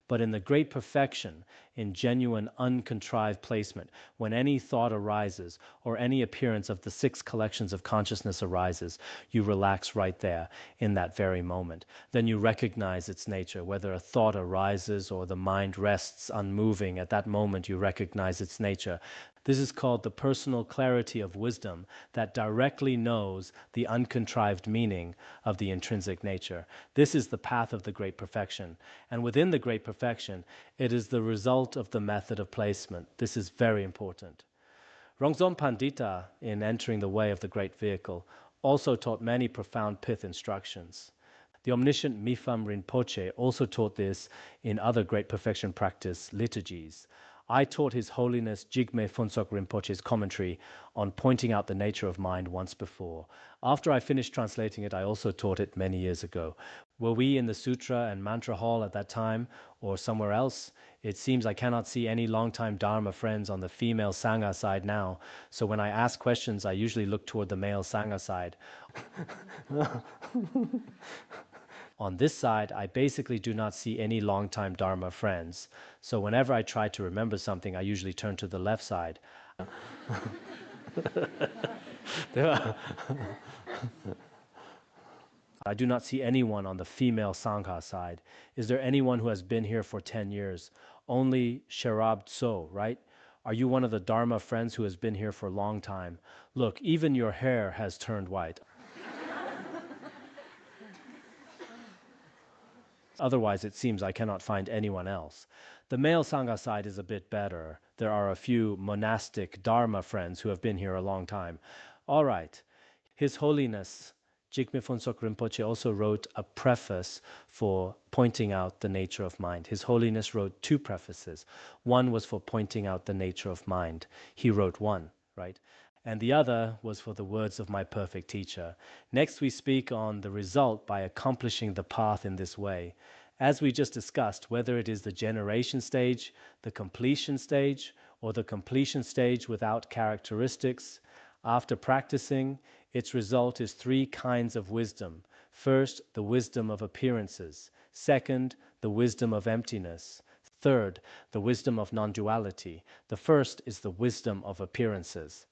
But in the Great Perfection, in genuine uncontrived placement, when any thought arises or any appearance of the 6 collections of consciousness arises, you relax right there in that very moment. Then you recognize its nature. Whether a thought arises or the mind rests unmoving, at that moment you recognize its nature. This is called the personal clarity of wisdom that directly knows the uncontrived meaning of the intrinsic nature. This is the path of the Great Perfection. And within the Great Perfection, it is the result of the method of placement. This is very important. Rongzom Pandita, in entering the way of the Great Vehicle, also taught many profound pith instructions. The omniscient Mipham Rinpoche also taught this in other Great Perfection practice liturgies. I taught His Holiness Jigme Phuntsok Rinpoche's commentary on pointing out the nature of mind once before. After I finished translating it, I also taught it many years ago. Were we in the Sutra and Mantra Hall at that time, or somewhere else? It seems I cannot see any long-time Dharma friends on the female Sangha side now, so when I ask questions, I usually look toward the male Sangha side. On this side, I basically do not see any long-time Dharma friends. So whenever I try to remember something, I usually turn to the left side. I do not see anyone on the female Sangha side. Is there anyone who has been here for 10 years? Only Sherab Tso, right? Are you one of the Dharma friends who has been here for a long time? Look, even your hair has turned white. Otherwise, it seems I cannot find anyone else. The male Sangha side is a bit better. There are a few monastic Dharma friends who have been here a long time. All right. His Holiness Jigme Phuntsok Rinpoche also wrote a preface for pointing out the nature of mind. His Holiness wrote 2 prefaces. One was for pointing out the nature of mind. He wrote one, right? And the other was for the words of my perfect teacher. Next we speak on the result by accomplishing the path in this way. As we just discussed, whether it is the generation stage, the completion stage, or the completion stage without characteristics. After practicing, its result is three kinds of wisdom. First, the wisdom of appearances. Second, the wisdom of emptiness. Third, the wisdom of non-duality. The first is the wisdom of appearances.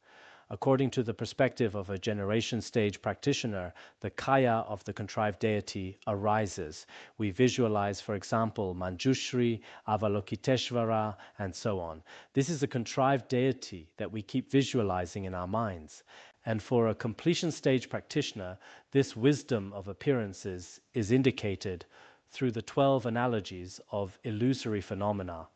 According to the perspective of a generation stage practitioner, the kaya of the contrived deity arises. We visualize, for example, Manjushri, Avalokiteshvara, and so on. This is a contrived deity that we keep visualizing in our minds. And for a completion stage practitioner, this wisdom of appearances is indicated through the 12 analogies of illusory phenomena.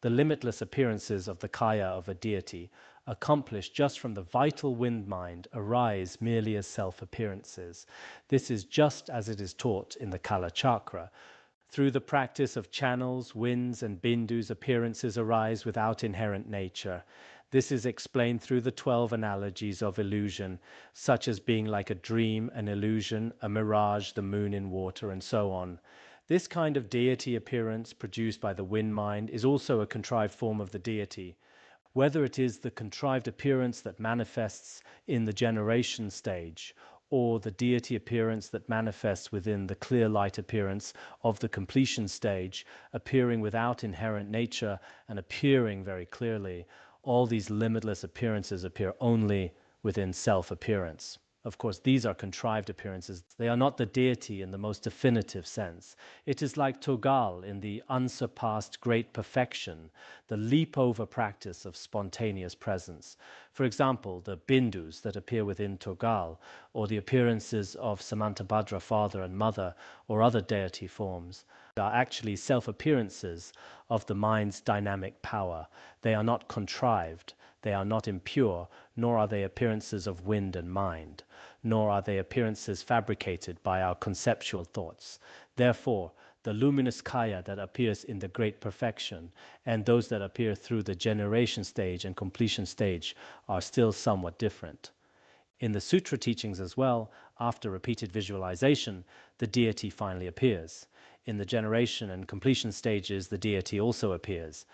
The limitless appearances of the kaya of a deity, accomplished just from the vital wind mind, arise merely as self-appearances. This is just as it is taught in the Kala Chakra. Through the practice of channels, winds, and bindus, appearances arise without inherent nature. This is explained through the 12 analogies of illusion, such as being like a dream, an illusion, a mirage, the moon in water, and so on. This kind of deity appearance produced by the wind mind is also a contrived form of the deity. Whether it is the contrived appearance that manifests in the generation stage, or the deity appearance that manifests within the clear light appearance of the completion stage, appearing without inherent nature and appearing very clearly, all these limitless appearances appear only within self-appearance. Of course, these are contrived appearances. They are not the deity in the most definitive sense. It is like Togal in the unsurpassed great perfection, the leap-over practice of spontaneous presence. For example, the bindus that appear within Togal, or the appearances of Samantabhadra, father and mother, or other deity forms, are actually self-appearances of the mind's dynamic power. They are not contrived. They are not impure, nor are they appearances of wind and mind, nor are they appearances fabricated by our conceptual thoughts. Therefore, the luminous kaya that appears in the great perfection and those that appear through the generation stage and completion stage are still somewhat different. In the sutra teachings as well, after repeated visualization, the deity finally appears. In the generation and completion stages, the deity also appears.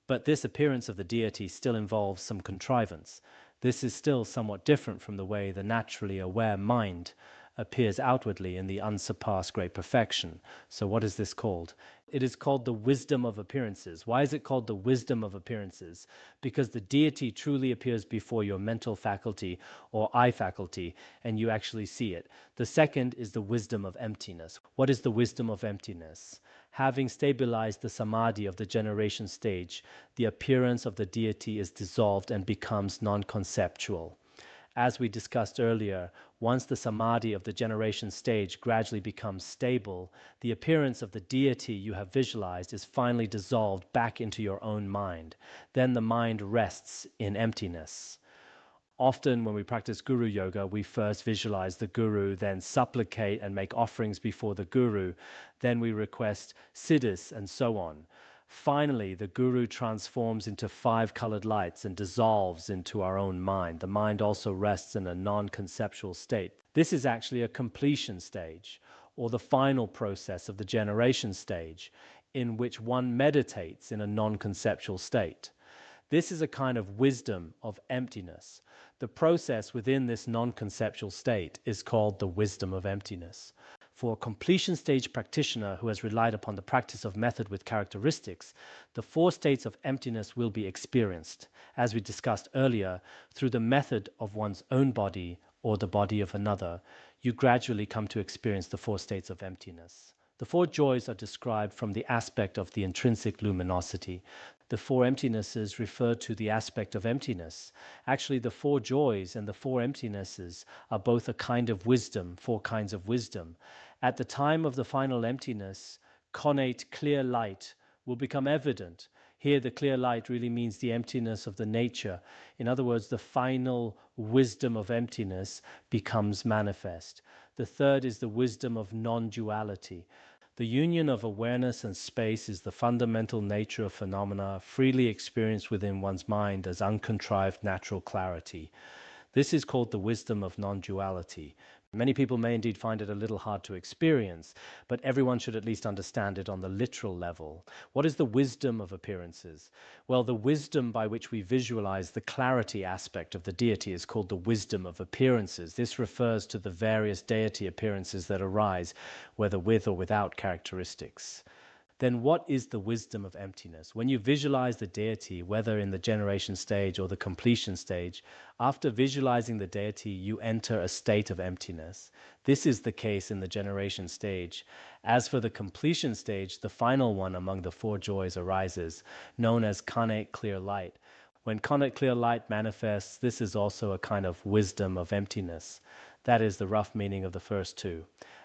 But this appearance of the deity still involves some contrivance. This is still somewhat different from the way the naturally aware mind appears outwardly in the unsurpassed great perfection. So what is this called? It is called the wisdom of appearances. Why is it called the wisdom of appearances? Because the deity truly appears before your mental faculty or eye faculty, and you actually see it. The second is the wisdom of emptiness. What is the wisdom of emptiness? Having stabilized the samadhi of the generation stage, the appearance of the deity is dissolved and becomes non-conceptual. As we discussed earlier, once the samadhi of the generation stage gradually becomes stable, the appearance of the deity you have visualized is finally dissolved back into your own mind. Then the mind rests in emptiness. Often when we practice guru yoga, we first visualize the guru, then supplicate and make offerings before the guru, then we request siddhis and so on. Finally, the guru transforms into 5 colored lights and dissolves into our own mind. The mind also rests in a non-conceptual state. This is actually a completion stage, or the final process of the generation stage, in which one meditates in a non-conceptual state. This is a kind of wisdom of emptiness. The process within this non-conceptual state is called the wisdom of emptiness. For a completion stage practitioner who has relied upon the practice of method with characteristics, the 4 states of emptiness will be experienced, as we discussed earlier, through the method of one's own body or the body of another. You gradually come to experience the 4 states of emptiness. The 4 joys are described from the aspect of the intrinsic luminosity. The 4 emptinesses refer to the aspect of emptiness. Actually, the 4 joys and the 4 emptinesses are both a kind of wisdom, 4 kinds of wisdom. At the time of the final emptiness, connate clear light will become evident. Here, the clear light really means the emptiness of the nature. In other words, the final wisdom of emptiness becomes manifest. The third is the wisdom of non-duality. The union of awareness and space is the fundamental nature of phenomena freely experienced within one's mind as uncontrived natural clarity. This is called the wisdom of non-duality. Many people may indeed find it a little hard to experience, but everyone should at least understand it on the literal level. What is the wisdom of appearances? Well, the wisdom by which we visualize the clarity aspect of the deity is called the wisdom of appearances. This refers to the various deity appearances that arise, whether with or without characteristics. Then what is the wisdom of emptiness? When you visualize the deity, whether in the generation stage or the completion stage, after visualizing the deity, you enter a state of emptiness. This is the case in the generation stage. As for the completion stage, the final one among the four joys arises, known as Kane clear light. When Kane clear light manifests, this is also a kind of wisdom of emptiness. That is the rough meaning of the first two.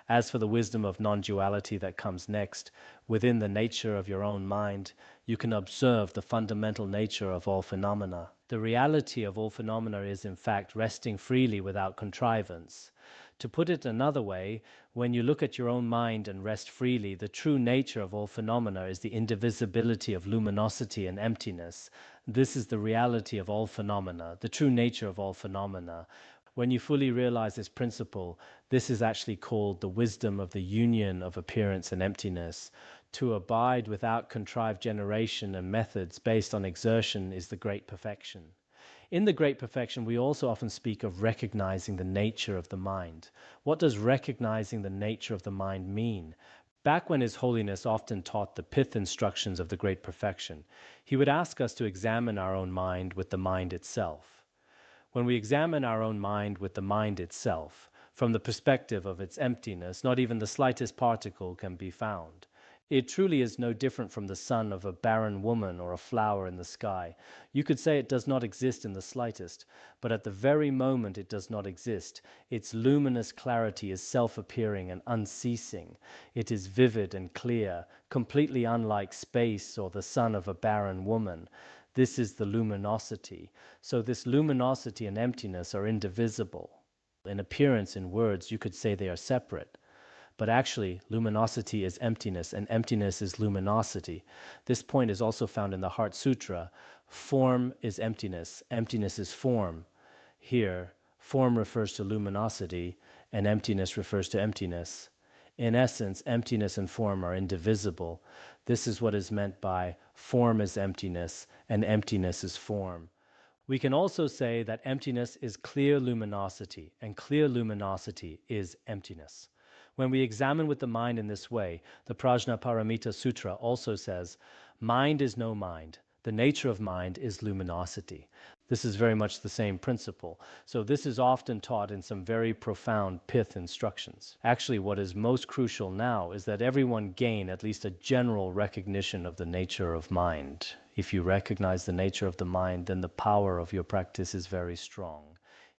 As for the wisdom of non-duality that comes next, within the nature of your own mind, you can observe the fundamental nature of all phenomena. The reality of all phenomena is, in fact, resting freely without contrivance. To put it another way, when you look at your own mind and rest freely, the true nature of all phenomena is the indivisibility of luminosity and emptiness. This is the reality of all phenomena, the true nature of all phenomena. When you fully realize this principle, this is actually called the wisdom of the union of appearance and emptiness. To abide without contrived generation and methods based on exertion is the great perfection. In the great perfection, we also often speak of recognizing the nature of the mind. What does recognizing the nature of the mind mean? Back when His Holiness often taught the pith instructions of the great perfection, he would ask us to examine our own mind with the mind itself. When we examine our own mind with the mind itself, from the perspective of its emptiness, not even the slightest particle can be found. It truly is no different from the son of a barren woman or a flower in the sky. You could say it does not exist in the slightest, but at the very moment it does not exist, its luminous clarity is self-appearing and unceasing. It is vivid and clear, completely unlike space or the son of a barren woman. This is the luminosity. So this luminosity and emptiness are indivisible. In appearance, in words, you could say they are separate. But actually, luminosity is emptiness, and emptiness is luminosity. This point is also found in the Heart Sutra. Form is emptiness, emptiness is form. Here, form refers to luminosity, and emptiness refers to emptiness. In essence, emptiness and form are indivisible. This is what is meant by form is emptiness and emptiness is form. We can also say that emptiness is clear luminosity and clear luminosity is emptiness. When we examine with the mind in this way, the Prajnaparamita Sutra also says, mind is no mind. The nature of mind is luminosity. This is very much the same principle. So this is often taught in some very profound pith instructions. Actually, what is most crucial now is that everyone gain at least a general recognition of the nature of mind. If you recognize the nature of the mind, then the power of your practice is very strong.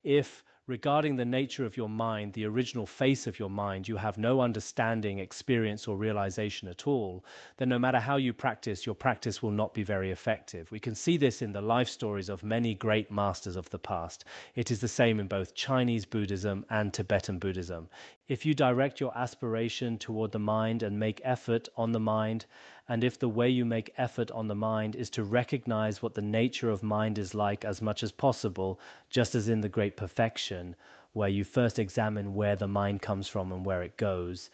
If regarding the nature of your mind, the original face of your mind, you have no understanding, experience, or realization at all, then no matter how you practice, your practice will not be very effective. We can see this in the life stories of many great masters of the past. It is the same in both Chinese Buddhism and Tibetan Buddhism. If you direct your aspiration toward the mind and make effort on the mind, and if the way you make effort on the mind is to recognize what the nature of mind is like as much as possible, just as in the great perfection, where you first examine where the mind comes from and where it goes,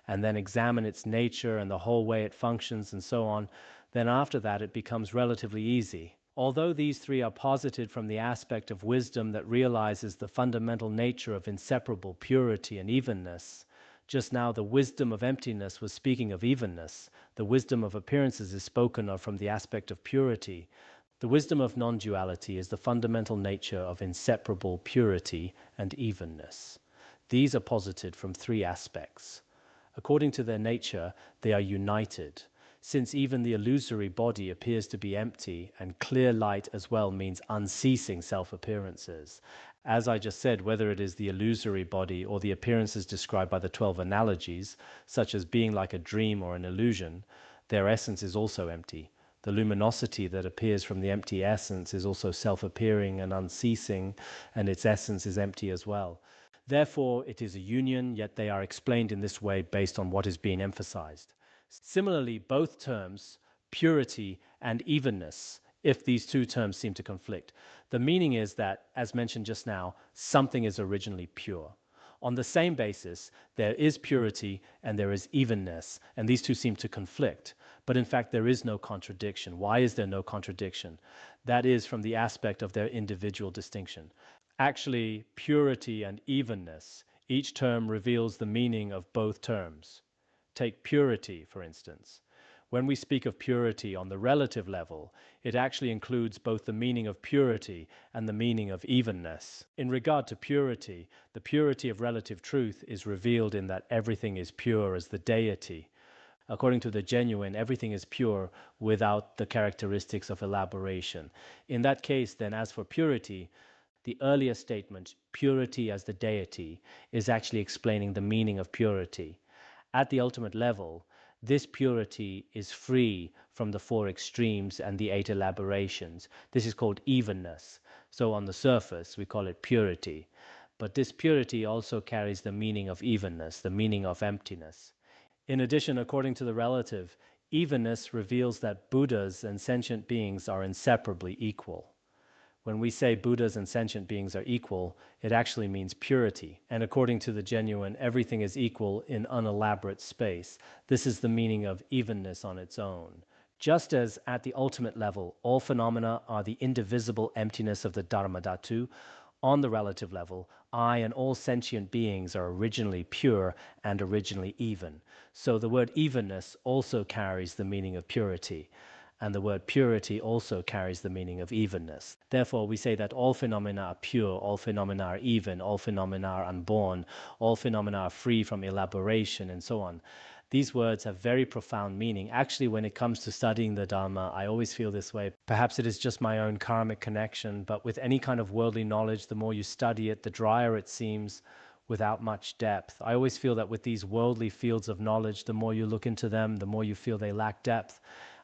and then examine its nature and the whole way it functions and so on, then after that it becomes relatively easy. Although these three are posited from the aspect of wisdom that realizes the fundamental nature of inseparable purity and evenness, just now the wisdom of emptiness was speaking of evenness. The wisdom of appearances is spoken of from the aspect of purity. The wisdom of non-duality is the fundamental nature of inseparable purity and evenness. These are posited from three aspects. According to their nature, they are united. Since even the illusory body appears to be empty, and clear light as well means unceasing self-appearances. As I just said, whether it is the illusory body or the appearances described by the 12 analogies, such as being like a dream or an illusion, their essence is also empty. The luminosity that appears from the empty essence is also self-appearing and unceasing, and its essence is empty as well. Therefore, it is a union, yet they are explained in this way based on what is being emphasized. Similarly, both terms, purity and evenness, if these two terms seem to conflict. The meaning is that, as mentioned just now, something is originally pure. On the same basis, there is purity and there is evenness, and these two seem to conflict. But in fact, there is no contradiction. Why is there no contradiction? That is from the aspect of their individual distinction. Actually, purity and evenness, each term reveals the meaning of both terms. Take purity, for instance. When we speak of purity on the relative level, it actually includes both the meaning of purity and the meaning of evenness. In regard to purity, the purity of relative truth is revealed in that everything is pure as the deity. According to the genuine, everything is pure without the characteristics of elaboration. In that case, then, as for purity, the earlier statement, purity as the deity, is actually explaining the meaning of purity. At the ultimate level, this purity is free from the four extremes and the eight elaborations. This is called evenness. So on the surface, we call it purity. But this purity also carries the meaning of evenness, the meaning of emptiness. In addition, according to the relative, evenness reveals that Buddhas and sentient beings are inseparably equal. When we say Buddhas and sentient beings are equal, it actually means purity. And according to the genuine, everything is equal in unelaborate space. This is the meaning of evenness on its own. Just as at the ultimate level, all phenomena are the indivisible emptiness of the Dharmadhatu, on the relative level, I and all sentient beings are originally pure and originally even. So the word evenness also carries the meaning of purity. And the word purity also carries the meaning of evenness. Therefore, we say that all phenomena are pure, all phenomena are even, all phenomena are unborn, all phenomena are free from elaboration, and so on. These words have very profound meaning. Actually, when it comes to studying the Dharma, I always feel this way. Perhaps it is just my own karmic connection, but with any kind of worldly knowledge, the more you study it, the drier it seems, without much depth. I always feel that with these worldly fields of knowledge, the more you look into them, the more you feel they lack depth.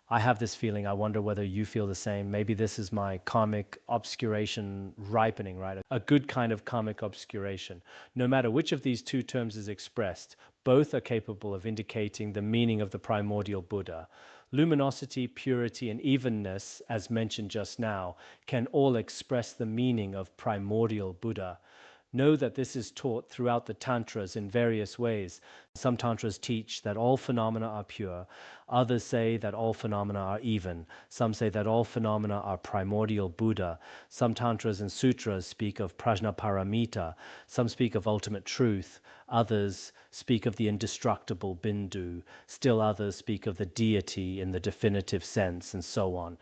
I have this feeling. I wonder whether you feel the same. Maybe this is my karmic obscuration ripening, right? A good kind of karmic obscuration. No matter which of these two terms is expressed, both are capable of indicating the meaning of the primordial Buddha. Luminosity, purity, and evenness, as mentioned just now, can all express the meaning of primordial Buddha. Know that this is taught throughout the Tantras in various ways. Some Tantras teach that all phenomena are pure. Others say that all phenomena are even. Some say that all phenomena are primordial Buddha. Some Tantras and Sutras speak of Prajnaparamita. Some speak of ultimate truth. Others speak of the indestructible Bindu. Still others speak of the deity in the definitive sense, and so on.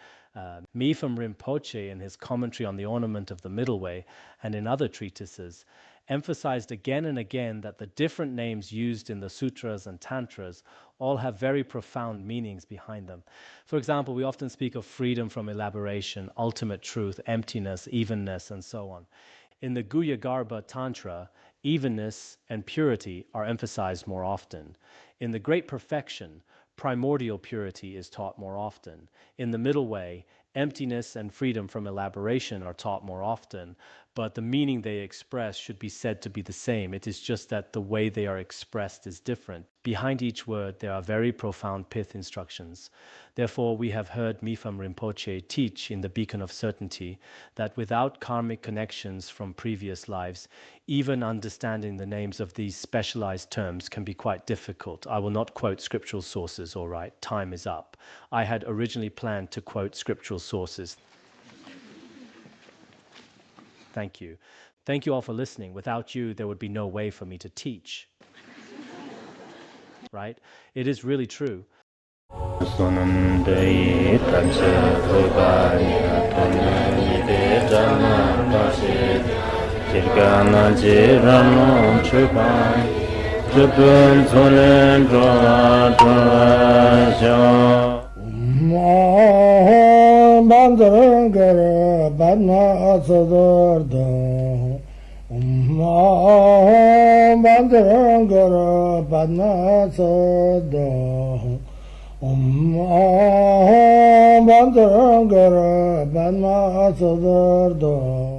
Mifam Rinpoche, in his commentary on the Ornament of the Middle Way and in other treatises, emphasized again and again that the different names used in the sutras and tantras all have very profound meanings behind them. For example, we often speak of freedom from elaboration, ultimate truth, emptiness, evenness, and so on. In the Guhyagarbha Tantra, evenness and purity are emphasized more often. In the Great Perfection, primordial purity is taught more often. In the Middle Way, emptiness and freedom from elaboration are taught more often, but the meaning they express should be said to be the same. It is just that the way they are expressed is different. Behind each word, there are very profound pith instructions. Therefore, we have heard Mifam Rinpoche teach in the Beacon of Certainty that without karmic connections from previous lives, even understanding the names of these specialized terms can be quite difficult. I will not quote scriptural sources, all right, time is up. I had originally planned to quote scriptural sources. Thank you. Thank you all for listening. Without you, there would be no way for me to teach. Right? It is really true. Bandangara Badna Sodargye Bandangara Badna Sodargye Bandangara Badna Sodargye